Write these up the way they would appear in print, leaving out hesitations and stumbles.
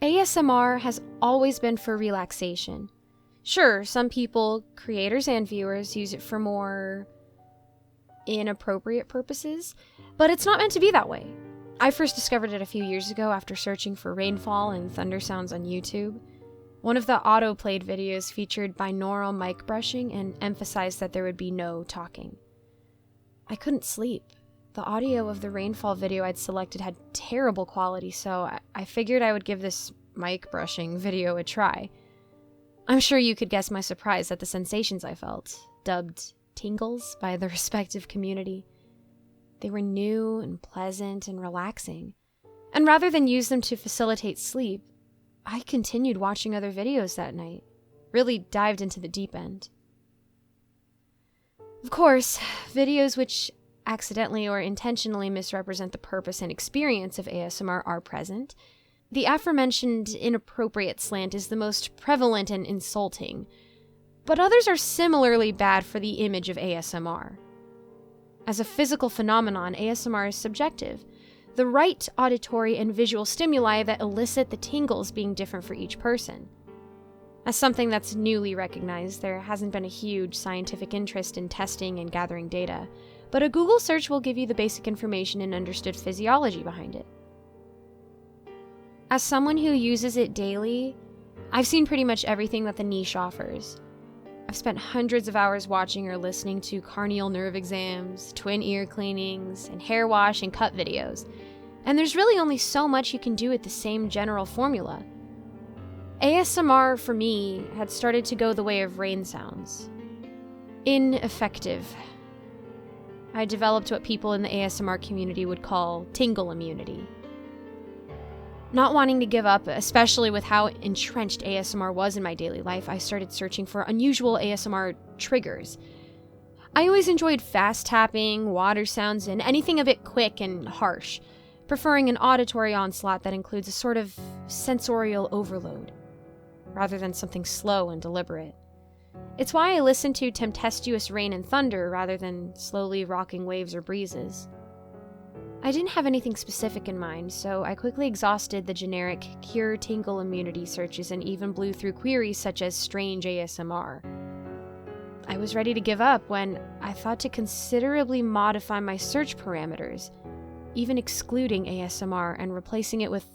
ASMR has always been for relaxation. Sure, some people, creators and viewers, use it for more inappropriate purposes, but it's not meant to be that way. I first discovered it a few years ago after searching for rainfall and thunder sounds on YouTube. One of the auto-played videos featured binaural mic brushing and emphasized that there would be no talking. I couldn't sleep. The audio of the rainfall video I'd selected had terrible quality, so I figured I would give this mic brushing video a try. I'm sure you could guess my surprise at the sensations I felt, dubbed tingles by the respective community. They were new and pleasant and relaxing. And rather than use them to facilitate sleep, I continued watching other videos that night, really dived into the deep end. Of course, videos which accidentally or intentionally misrepresent the purpose and experience of ASMR are present. The aforementioned inappropriate slant is the most prevalent and insulting, but others are similarly bad for the image of ASMR. As a physical phenomenon, ASMR is subjective, the right auditory and visual stimuli that elicit the tingles being different for each person. As something that's newly recognized, there hasn't been a huge scientific interest in testing and gathering data, but a Google search will give you the basic information and understood physiology behind it. As someone who uses it daily, I've seen pretty much everything that the niche offers. I've spent hundreds of hours watching or listening to cranial nerve exams, twin ear cleanings, and hair wash and cut videos, and there's really only so much you can do with the same general formula. ASMR, for me, had started to go the way of rain sounds. Ineffective. I developed what people in the ASMR community would call tingle immunity. Not wanting to give up, especially with how entrenched ASMR was in my daily life, I started searching for unusual ASMR triggers. I always enjoyed fast tapping, water sounds, and anything a bit quick and harsh, preferring an auditory onslaught that includes a sort of sensorial overload, rather than something slow and deliberate. It's why I listen to tempestuous rain and thunder rather than slowly rocking waves or breezes. I didn't have anything specific in mind, so I quickly exhausted the generic cure tingle immunity searches and even blew through queries such as strange ASMR. I was ready to give up when I thought to considerably modify my search parameters, even excluding ASMR and replacing it with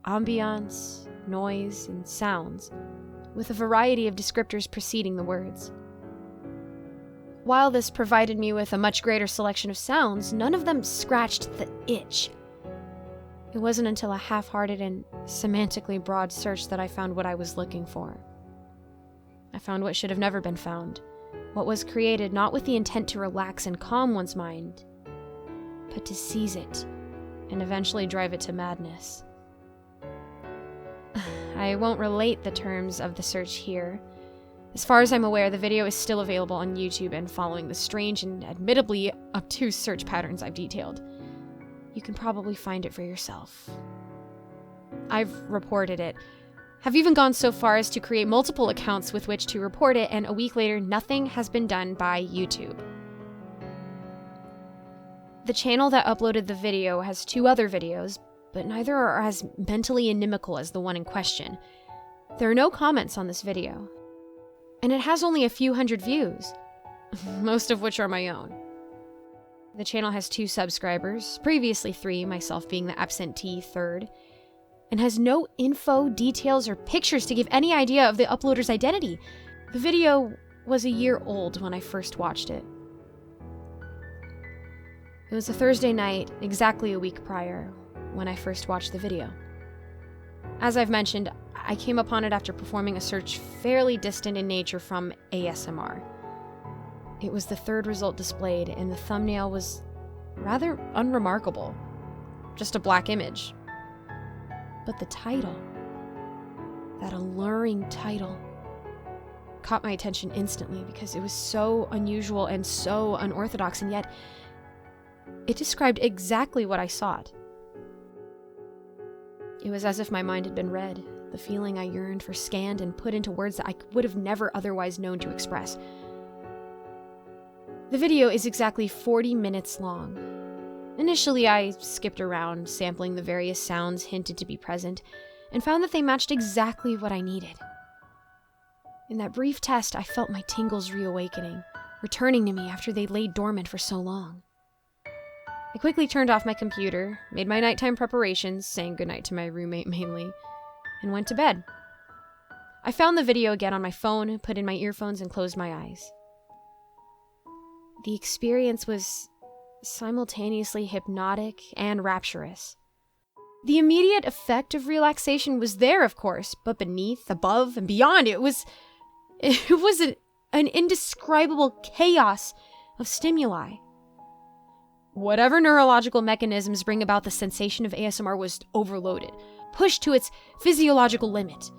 ambiance, noise, and sounds, with a variety of descriptors preceding the words. While this provided me with a much greater selection of sounds, none of them scratched the itch. It wasn't until a half-hearted and semantically broad search that I found what I was looking for. I found what should have never been found, what was created not with the intent to relax and calm one's mind, but to seize it and eventually drive it to madness. I won't relate the terms of the search here. As far as I'm aware, the video is still available on YouTube and following the strange and admittedly obtuse search patterns I've detailed. You can probably find it for yourself. I've reported it. Have even gone so far as to create multiple accounts with which to report it, and a week later, nothing has been done by YouTube. The channel that uploaded the video has 2 other videos, but neither are as mentally inimical as the one in question. There are no comments on this video, and it has only a few hundred views, most of which are my own. The channel has 2 subscribers, previously 3, myself being the absentee 3rd, and has no info, details, or pictures to give any idea of the uploader's identity. The video was a year old when I first watched it. It was a Thursday night, exactly a week prior, when I first watched the video. As I've mentioned, I came upon it after performing a search fairly distant in nature from ASMR. It was the 3rd result displayed, and the thumbnail was rather unremarkable. Just a black image. But the title, that alluring title, caught my attention instantly because it was so unusual and so unorthodox, and yet it described exactly what I sought. It was as if my mind had been read, the feeling I yearned for scanned and put into words that I would have never otherwise known to express. The video is exactly 40 minutes long. Initially, I skipped around, sampling the various sounds hinted to be present, and found that they matched exactly what I needed. In that brief test, I felt my tingles reawakening, returning to me after they'd laid dormant for so long. I quickly turned off my computer, made my nighttime preparations, saying goodnight to my roommate mainly, and went to bed. I found the video again on my phone, put in my earphones, and closed my eyes. The experience was simultaneously hypnotic and rapturous. The immediate effect of relaxation was there, of course, but beneath, above, and beyond it was an indescribable chaos of stimuli. Whatever neurological mechanisms bring about the sensation of ASMR was overloaded, pushed to its physiological limit,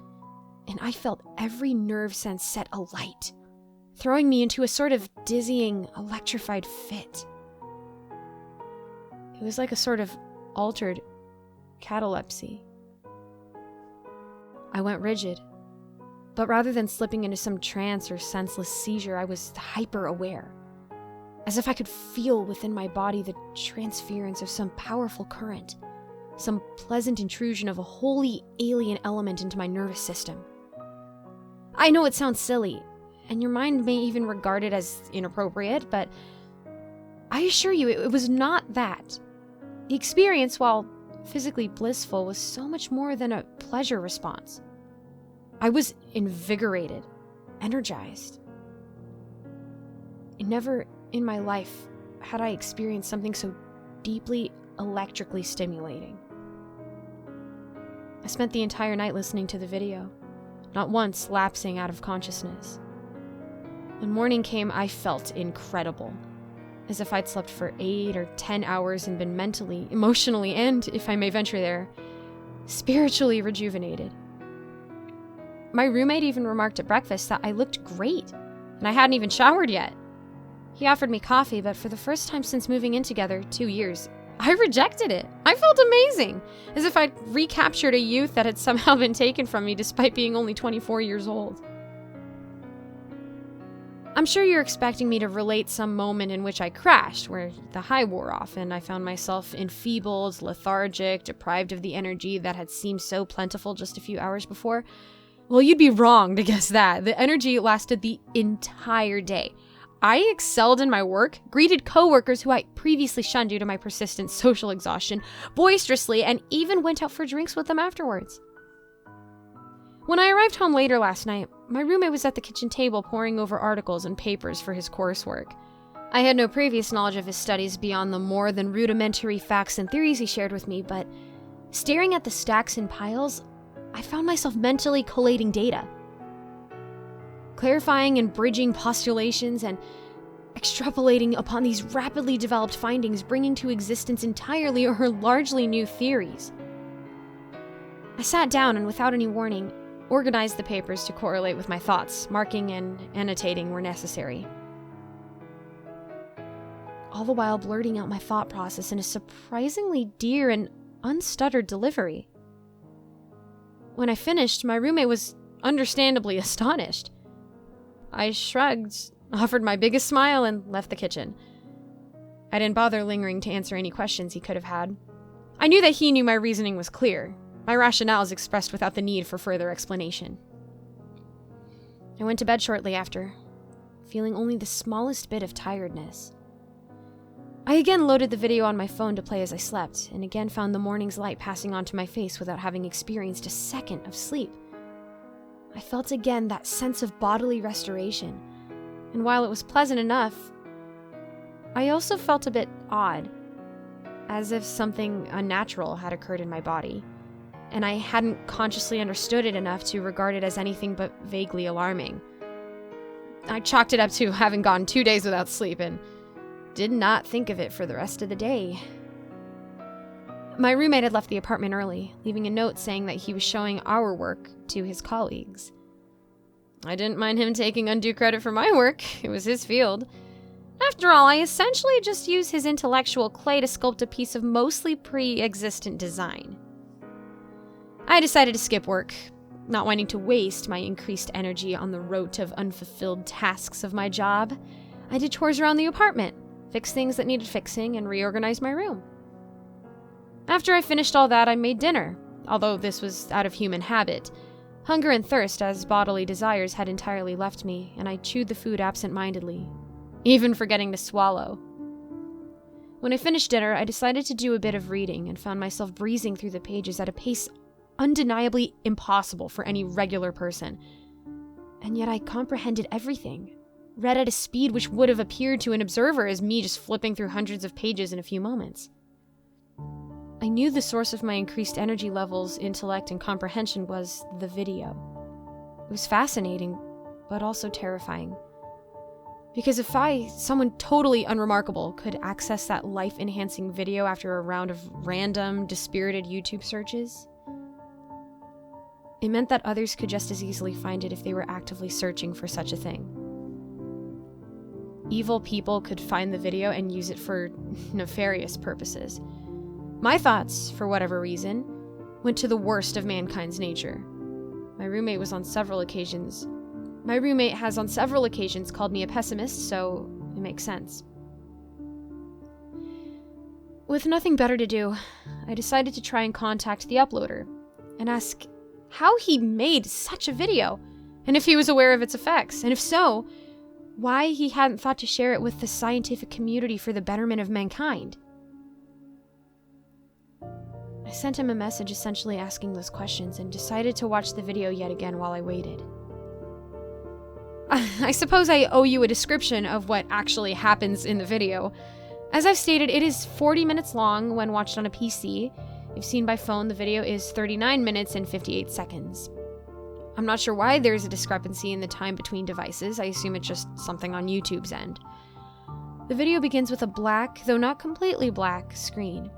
and I felt every nerve sense set alight, throwing me into a sort of dizzying, electrified fit. It was like a sort of altered catalepsy. I went rigid, but rather than slipping into some trance or senseless seizure, I was hyper-aware, as if I could feel within my body the transference of some powerful current, some pleasant intrusion of a wholly alien element into my nervous system. I know it sounds silly, and your mind may even regard it as inappropriate, but I assure you it was not that. The experience, while physically blissful, was so much more than a pleasure response. I was invigorated, energized. Never in my life had I experienced something so deeply electrically stimulating. I spent the entire night listening to the video, not once lapsing out of consciousness. When morning came, I felt incredible, as if I'd slept for 8 or 10 hours and been mentally, emotionally, and, if I may venture there, spiritually rejuvenated. My roommate even remarked at breakfast that I looked great, and I hadn't even showered yet. He offered me coffee, but for the first time since moving in together 2 years, I rejected it. I felt amazing, as if I'd recaptured a youth that had somehow been taken from me despite being only 24 years old. I'm sure you're expecting me to relate some moment in which I crashed, where the high wore off and I found myself enfeebled, lethargic, deprived of the energy that had seemed so plentiful just a few hours before. Well, you'd be wrong to guess that. The energy lasted the entire day. I excelled in my work, greeted coworkers who I previously shunned due to my persistent social exhaustion, boisterously, and even went out for drinks with them afterwards. When I arrived home later last night, my roommate was at the kitchen table poring over articles and papers for his coursework. I had no previous knowledge of his studies beyond the more than rudimentary facts and theories he shared with me, but staring at the stacks and piles, I found myself mentally collating data, clarifying and bridging postulations, and extrapolating upon these rapidly developed findings, bringing to existence entirely or largely new theories. I sat down and, without any warning, organized the papers to correlate with my thoughts, marking and annotating where necessary, all the while blurting out my thought process in a surprisingly dear and unstuttered delivery. When I finished, my roommate was understandably astonished. I shrugged, offered my biggest smile, and left the kitchen. I didn't bother lingering to answer any questions he could have had. I knew that he knew my reasoning was clear, my rationales expressed without the need for further explanation. I went to bed shortly after, feeling only the smallest bit of tiredness. I again loaded the video on my phone to play as I slept, and again found the morning's light passing onto my face without having experienced a second of sleep. I felt again that sense of bodily restoration, and while it was pleasant enough, I also felt a bit odd, as if something unnatural had occurred in my body, and I hadn't consciously understood it enough to regard it as anything but vaguely alarming. I chalked it up to having gone 2 days without sleep, and did not think of it for the rest of the day. My roommate had left the apartment early, leaving a note saying that he was showing our work to his colleagues. I didn't mind him taking undue credit for my work. It was his field. After all, I essentially just used his intellectual clay to sculpt a piece of mostly pre-existent design. I decided to skip work, not wanting to waste my increased energy on the rote of unfulfilled tasks of my job. I did chores around the apartment, fixed things that needed fixing, and reorganized my room. After I finished all that, I made dinner, although this was out of human habit. Hunger and thirst as bodily desires had entirely left me, and I chewed the food absent-mindedly, even forgetting to swallow. When I finished dinner, I decided to do a bit of reading and found myself breezing through the pages at a pace undeniably impossible for any regular person. And yet I comprehended everything, read at a speed which would have appeared to an observer as me just flipping through hundreds of pages in a few moments. I knew the source of my increased energy levels, intellect, and comprehension was the video. It was fascinating, but also terrifying. Because if someone totally unremarkable, could access that life-enhancing video after a round of random, dispirited YouTube searches, it meant that others could just as easily find it if they were actively searching for such a thing. Evil people could find the video and use it for nefarious purposes. My thoughts, for whatever reason, went to the worst of mankind's nature. My roommate has on several occasions called me a pessimist, so it makes sense. With nothing better to do, I decided to try and contact the uploader and ask how he made such a video, and if he was aware of its effects, and if so, why he hadn't thought to share it with the scientific community for the betterment of mankind. I sent him a message essentially asking those questions and decided to watch the video yet again while I waited. I suppose I owe you a description of what actually happens in the video. As I've stated, it is 40 minutes long when watched on a PC. If seen by phone, the video is 39 minutes and 58 seconds. I'm not sure why there's a discrepancy in the time between devices. I assume it's just something on YouTube's end. The video begins with a black, though not completely black, screen.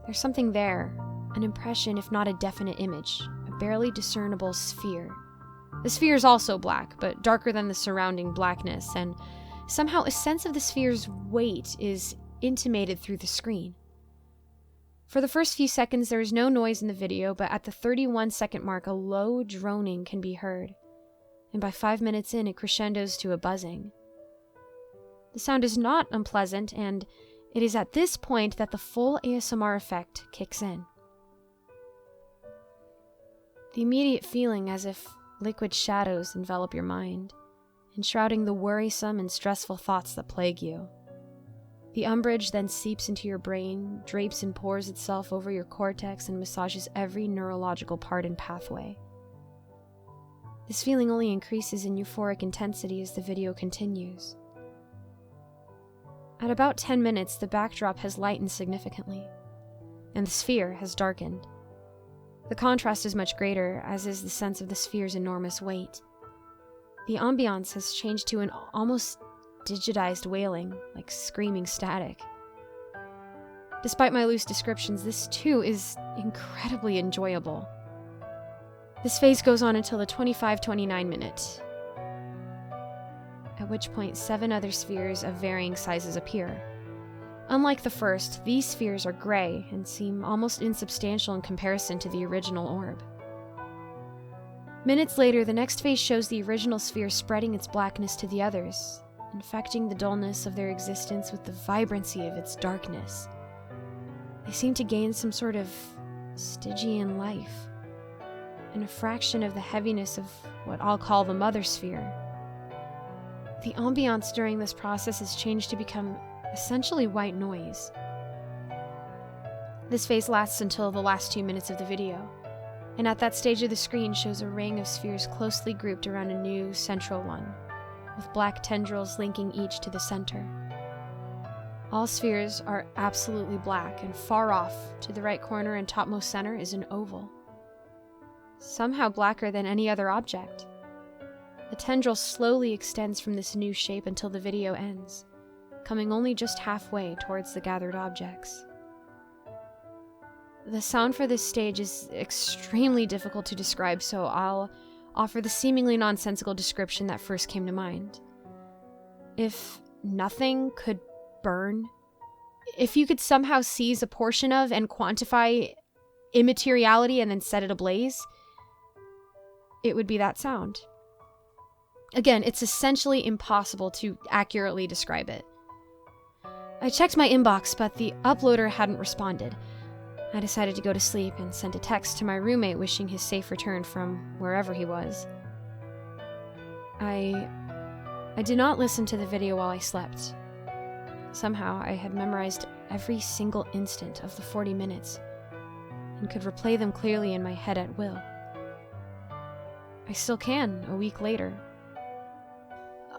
There's something there, an impression if not a definite image, a barely discernible sphere. The sphere is also black, but darker than the surrounding blackness, and somehow a sense of the sphere's weight is intimated through the screen. For the first few seconds, there is no noise in the video, but at the 31-second mark, a low droning can be heard, and by 5 minutes in, it crescendos to a buzzing. The sound is not unpleasant, and it is at this point that the full ASMR effect kicks in. The immediate feeling as if liquid shadows envelop your mind, enshrouding the worrisome and stressful thoughts that plague you. The umbrage then seeps into your brain, drapes and pours itself over your cortex, and massages every neurological part and pathway. This feeling only increases in euphoric intensity as the video continues. At about 10 minutes, the backdrop has lightened significantly, and the sphere has darkened. The contrast is much greater, as is the sense of the sphere's enormous weight. The ambiance has changed to an almost digitized wailing, like screaming static. Despite my loose descriptions, this too is incredibly enjoyable. This phase goes on until the 25-29 minute, at which point 7 other spheres of varying sizes appear. Unlike the first, these spheres are gray and seem almost insubstantial in comparison to the original orb. Minutes later, the next phase shows the original sphere spreading its blackness to the others, infecting the dullness of their existence with the vibrancy of its darkness. They seem to gain some sort of Stygian life, and a fraction of the heaviness of what I'll call the mother sphere. The ambiance during this process has changed to become essentially white noise. This phase lasts until the last 2 minutes of the video, and at that stage of the screen shows a ring of spheres closely grouped around a new central one, with black tendrils linking each to the center. All spheres are absolutely black, and far off, to the right corner and topmost center, is an oval, somehow blacker than any other object. The tendril slowly extends from this new shape until the video ends, coming only just halfway towards the gathered objects. The sound for this stage is extremely difficult to describe, so I'll offer the seemingly nonsensical description that first came to mind. If nothing could burn, if you could somehow seize a portion of and quantify immateriality and then set it ablaze, it would be that sound. Again, it's essentially impossible to accurately describe it. I checked my inbox, but the uploader hadn't responded. I decided to go to sleep and sent a text to my roommate wishing his safe return from wherever he was. I did not listen to the video while I slept. Somehow, I had memorized every single instant of the 40 minutes and could replay them clearly in my head at will. I still can, a week later.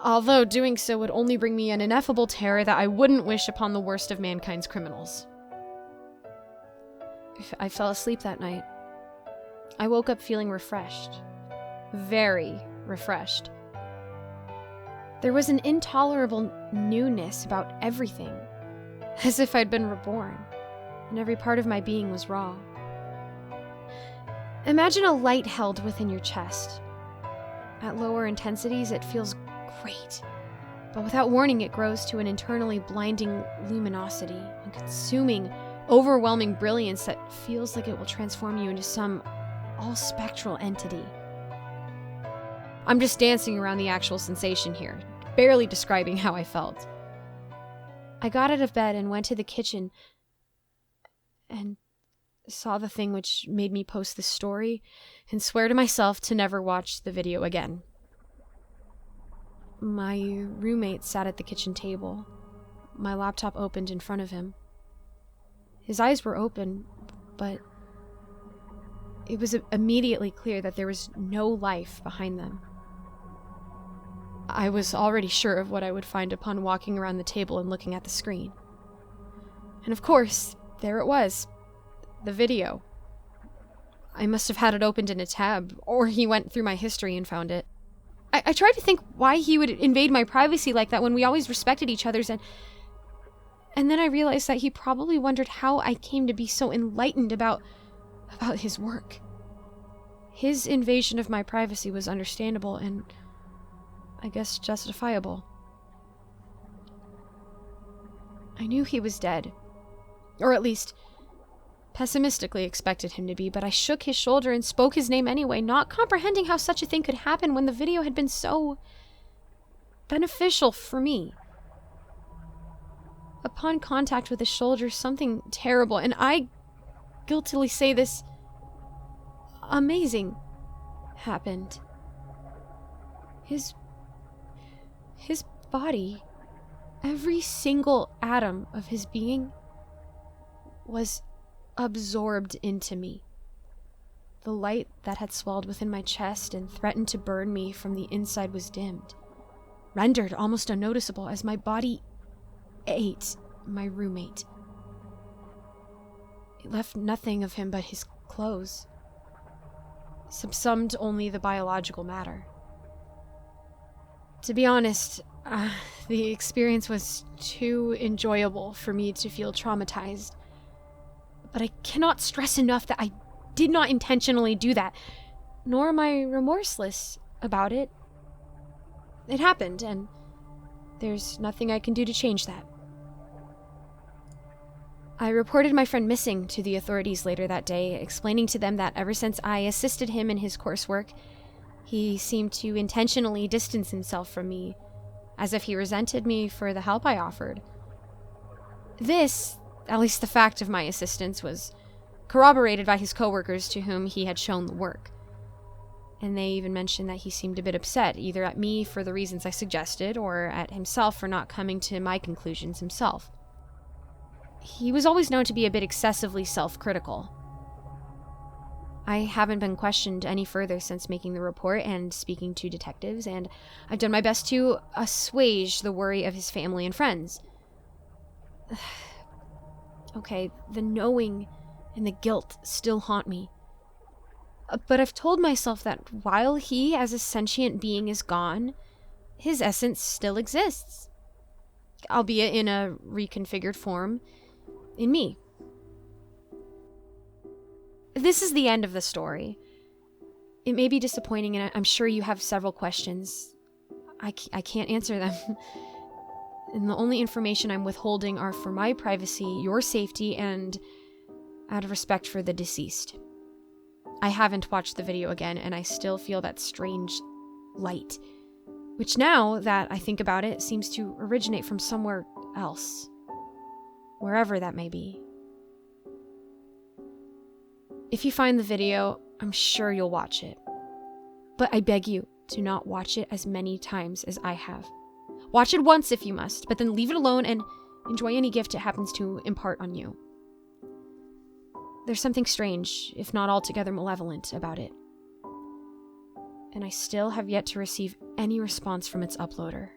Although doing so would only bring me an ineffable terror that I wouldn't wish upon the worst of mankind's criminals. I fell asleep that night. I woke up feeling refreshed. Very refreshed. There was an intolerable newness about everything, as if I'd been reborn, and every part of my being was raw. Imagine a light held within your chest. At lower intensities, it feels great, but without warning, it grows to an internally blinding luminosity and consuming, overwhelming brilliance that feels like it will transform you into some all-spectral entity. I'm just dancing around the actual sensation here, barely describing how I felt. I got out of bed and went to the kitchen and saw the thing which made me post this story and swear to myself to never watch the video again. My roommate sat at the kitchen table, my laptop opened in front of him. His eyes were open, but it was immediately clear that there was no life behind them. I was already sure of what I would find upon walking around the table and looking at the screen. And of course, there it was, the video. I must have had it opened in a tab, or he went through my history and found it. I tried to think why he would invade my privacy like that when we always respected each other's, and then I realized that he probably wondered how I came to be so enlightened about his work. His invasion of my privacy was understandable and, I guess, justifiable. I knew he was dead, or at least pessimistically expected him to be, but I shook his shoulder and spoke his name anyway, not comprehending how such a thing could happen when the video had been so beneficial for me. Upon contact with his shoulder, something terrible, and I guiltily say this, amazing, happened. His body, every single atom of his being, was absorbed into me. The light that had swelled within my chest and threatened to burn me from the inside was dimmed, rendered almost unnoticeable as my body ate my roommate. It left nothing of him but his clothes, subsumed only the biological matter. To be honest, the experience was too enjoyable for me to feel traumatized. But I cannot stress enough that I did not intentionally do that, nor am I remorseless about it. It happened, and there's nothing I can do to change that. I reported my friend missing to the authorities later that day, explaining to them that ever since I assisted him in his coursework, he seemed to intentionally distance himself from me, as if he resented me for the help I offered. This, at least the fact of my assistance, was corroborated by his coworkers to whom he had shown the work. And they even mentioned that he seemed a bit upset, either at me for the reasons I suggested, or at himself for not coming to my conclusions himself. He was always known to be a bit excessively self-critical. I haven't been questioned any further since making the report and speaking to detectives, and I've done my best to assuage the worry of his family and friends. Okay, the knowing and the guilt still haunt me. But I've told myself that while he, as a sentient being, is gone, his essence still exists, albeit in a reconfigured form, in me. This is the end of the story. It may be disappointing, and I'm sure you have several questions. I can't answer them. And the only information I'm withholding are for my privacy, your safety, and out of respect for the deceased. I haven't watched the video again, and I still feel that strange light, which now that I think about it, seems to originate from somewhere else, wherever that may be. If you find the video, I'm sure you'll watch it. But I beg you, do not watch it as many times as I have. Watch it once if you must, but then leave it alone and enjoy any gift it happens to impart on you. There's something strange, if not altogether malevolent, about it. And I still have yet to receive any response from its uploader.